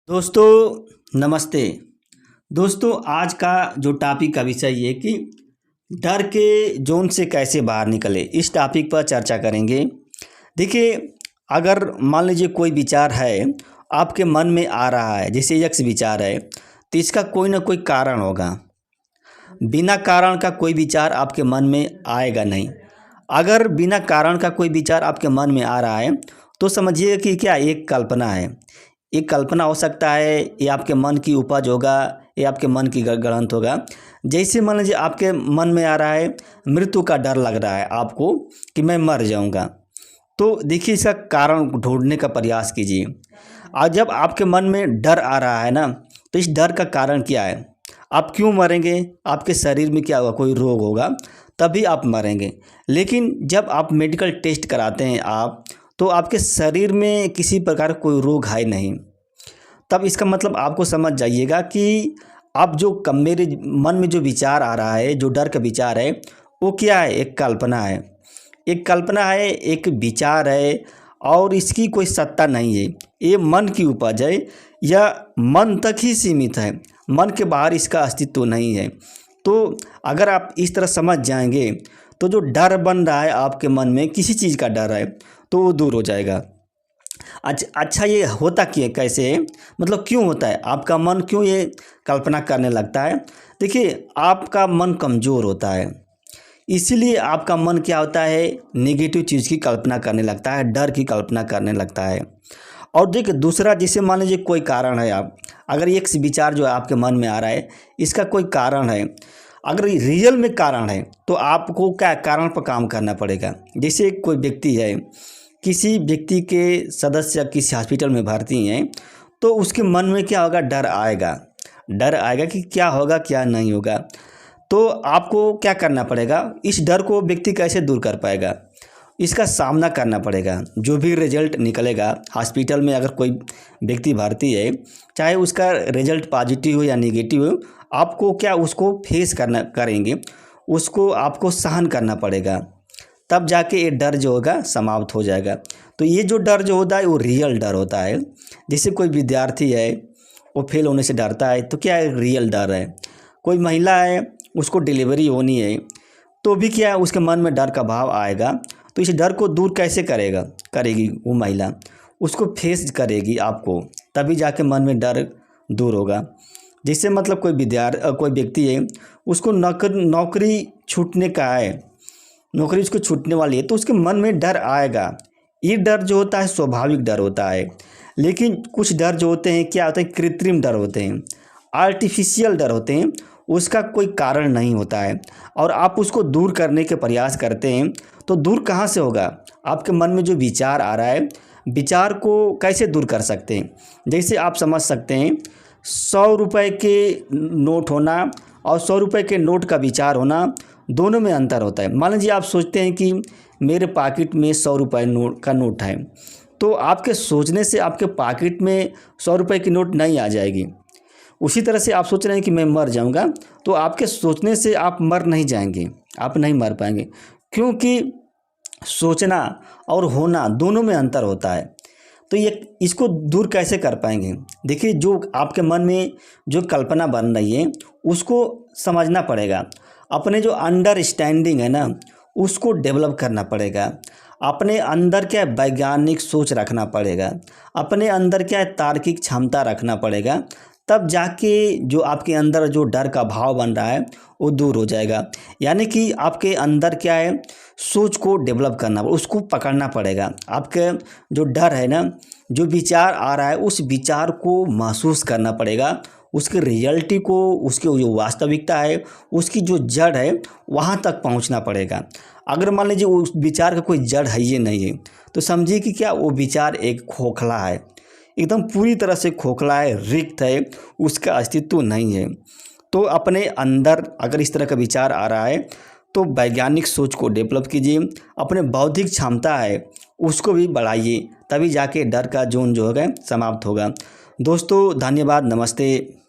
दोस्तों नमस्ते। दोस्तों आज का जो टॉपिक का विषय ये कि डर के जोन से कैसे बाहर निकले, इस टॉपिक पर चर्चा करेंगे। देखिए, अगर मान लीजिए कोई विचार है आपके मन में आ रहा है, जैसे यक्ष विचार है, तो इसका कोई ना कोई कारण होगा। बिना कारण का कोई विचार आपके मन में आएगा नहीं। अगर बिना कारण का कोई विचार आपके मन में आ रहा है तो समझिए कि क्या एक कल्पना है। एक कल्पना हो सकता है, ये आपके मन की उपज होगा, ये आपके मन की गढ़ंत होगा। जैसे मान लीजिए आपके मन में आ रहा है मृत्यु का डर लग रहा है आपको कि मैं मर जाऊंगा, तो देखिए इसका कारण ढूंढने का प्रयास कीजिए। और जब आपके मन में डर आ रहा है ना, तो इस डर का कारण क्या है, आप क्यों मरेंगे, आपके शरीर में क्या होगा, कोई रोग होगा तभी आप मरेंगे। लेकिन जब आप मेडिकल टेस्ट कराते हैं आप, तो आपके शरीर में किसी प्रकार का कोई रोग है नहीं। तब इसका मतलब आपको समझ जाइएगा कि आप जो मेरे मन में जो विचार आ रहा है, जो डर का विचार है, वो क्या है, एक कल्पना है। एक कल्पना है, एक विचार है, और इसकी कोई सत्ता नहीं है। ये मन की उपज है या मन तक ही सीमित है, मन के बाहर इसका अस्तित्व नहीं है। तो अगर आप इस तरह समझ जाएंगे तो जो डर बन रहा है आपके मन में, किसी चीज़ का डर है, तो वो दूर हो जाएगा। अच्छा ये होता क्या, कैसे है, मतलब क्यों होता है, आपका मन क्यों ये कल्पना करने लगता है। देखिए, आपका मन कमज़ोर होता है, इसीलिए आपका मन क्या होता है, नेगेटिव चीज़ की कल्पना करने लगता है, डर की कल्पना करने लगता है। और देखिए दूसरा, जैसे मान लीजिए कोई कारण है, आप अगर एक विचार जो है आपके मन में आ रहा है, इसका कोई कारण है, अगर रियल में कारण है तो आपको क्या कारण पर काम करना पड़ेगा। जैसे कोई व्यक्ति है, किसी व्यक्ति के सदस्य किसी हॉस्पिटल में भर्ती हैं, तो उसके मन में क्या होगा, डर आएगा। डर आएगा कि क्या होगा क्या नहीं होगा। तो आपको क्या करना पड़ेगा, इस डर को व्यक्ति कैसे दूर कर पाएगा, इसका सामना करना पड़ेगा। जो भी रिजल्ट निकलेगा हॉस्पिटल में, अगर कोई व्यक्ति भर्ती है, चाहे उसका रिजल्ट पॉजिटिव हो या नेगेटिव हो, आपको क्या उसको फेस करेंगे, उसको आपको सहन करना पड़ेगा। तब जाके ये डर जो होगा समाप्त हो जाएगा। तो ये जो डर जो होता है वो रियल डर होता है। जैसे कोई विद्यार्थी है, वो फेल होने से डरता है, तो क्या है, रियल डर है। कोई महिला है, उसको डिलीवरी होनी है, तो भी क्या है, उसके मन में डर का भाव आएगा। तो इस डर को दूर कैसे करेगी वो महिला, उसको फेस करेगी आपको, तभी जाके मन में डर दूर होगा। जैसे मतलब कोई व्यक्ति है, उसको नौकरी छूटने का है, नौकरी उसको छूटने वाली है, तो उसके मन में डर आएगा। ये डर जो होता है स्वाभाविक डर होता है। लेकिन कुछ डर जो होते हैं, क्या होते हैं, कृत्रिम डर होते हैं, आर्टिफिशियल डर होते हैं, उसका कोई कारण नहीं होता है, और आप उसको दूर करने के प्रयास करते हैं। तो दूर कहाँ से होगा, आपके मन में जो विचार आ रहा है, विचार को कैसे दूर कर सकते हैं। जैसे आप समझ सकते हैं, 100 रुपये के नोट होना और 100 रुपये के नोट का विचार होना, दोनों में अंतर होता है। मान लीजिए आप सोचते हैं कि मेरे पॉकेट में 100 रुपये का नोट है, तो आपके सोचने से आपके पॉकेट में 100 रुपये की नोट नहीं आ जाएगी। उसी तरह से आप सोच रहे हैं कि मैं मर जाऊंगा, तो आपके सोचने से आप मर नहीं जाएंगे, आप नहीं मर पाएंगे, क्योंकि सोचना और होना दोनों में अंतर होता है। तो ये इसको दूर कैसे कर पाएंगे। देखिए, जो आपके मन में जो कल्पना बन रही है, उसको समझना पड़ेगा। अपने जो अंडरस्टैंडिंग है ना, उसको डेवलप करना पड़ेगा। अपने अंदर क्या वैज्ञानिक सोच रखना पड़ेगा, अपने अंदर क्या तार्किक क्षमता रखना पड़ेगा। तब जाके जो आपके अंदर जो डर का भाव बन रहा है वो दूर हो जाएगा। यानी कि आपके अंदर क्या है, सोच को डेवलप करना, उसको पकड़ना पड़ेगा। आपके जो डर है ना, जो विचार आ रहा है, उस विचार को महसूस करना पड़ेगा, उसके रियलिटी को, उसकी जो वास्तविकता है, उसकी जो जड़ है, वहाँ तक पहुँचना पड़ेगा। अगर मान लीजिए उस विचार का कोई जड़ है ये नहीं है, तो समझिए कि क्या वो विचार एक खोखला है, एकदम पूरी तरह से खोखला है, रिक्त है, उसका अस्तित्व नहीं है। तो अपने अंदर अगर इस तरह का विचार आ रहा है, तो वैज्ञानिक सोच को डेवलप कीजिए, अपने बौद्धिक क्षमता है उसको भी बढ़ाइए, तभी जाके डर का जोन जो होगा समाप्त होगा। दोस्तों धन्यवाद, नमस्ते।